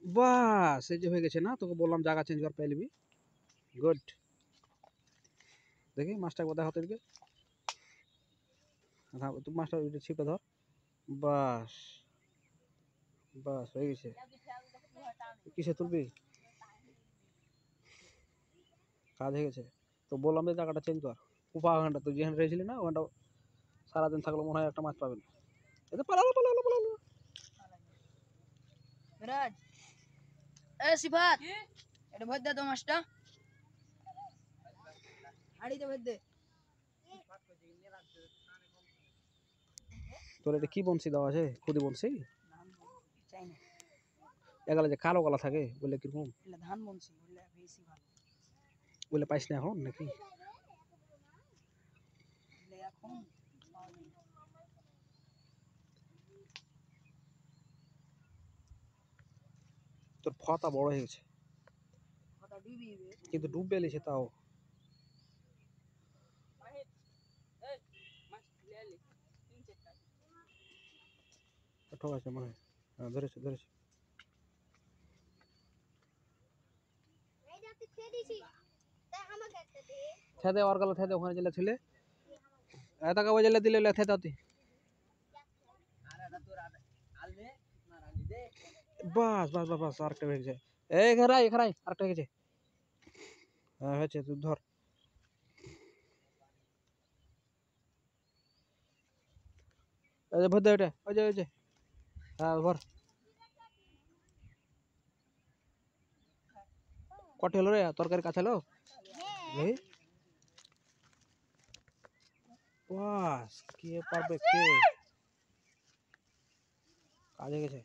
বাস এই যে হয়ে গেছে না, তোকে বললাম জায়গা চেঞ্জ কর পেয়ে নিবি। গুড। দেখি মাছটা একবার দেখা দিকে। তুই মাছটা ছিপে ধর। বাস বাস হয়ে গেছে। কিসে তুলবি? কাজ হয়ে গেছে। তো বললাম যে জায়গাটা চেঞ্জ কর। ওখানটা তুই যেখানে রয়েছিলি না, ওখানটা সারাদিন থাকলে মনে হয় একটা মাছ পাবেন। এতে পালালো পালালো পালালো। মিরাজ, এ সিফাত, এটা ভর দে তো মাছটা। হাড়িতে ভর দে। তোর এটা কি বনশি দেওয়া আছে? খুদি বনশি? চাই না, এগুলো যে কালো কালো থাকে বলে কিরকম? এগুলা ধান বনছি, ওগুলা বেশি ভালো। বলে পাইস না এখন নাকি? এগুলা এখন পাওয়া যায় না। তোর ফতা বড় হয়ে গেছে, কথা ডুবিবে। কিন্তু ডুববে এলিছে তাও। ঠিক আছে মনে হয়। হ্যাঁ, ধরেছে ধরেছে। ছেদে ওর গেল ছেদে, ওখানে জেলে ছিলে এত কাগজ জেলে দিলে লেথে দাও তুই। বাস বাস বাস বাস আরেকটা হয়ে গেছে। এই এখানে আরেকটা হয়ে গেছে। হ্যাঁ হয়েছে, তুই ধর। এই যে ভর দে ওইটা, ওই যে হ্যাঁ ভর। কটি হলো রে? তরকারি কাছে হলো? এই বাস, কে পারবে কে? কাজ হয়ে গেছে।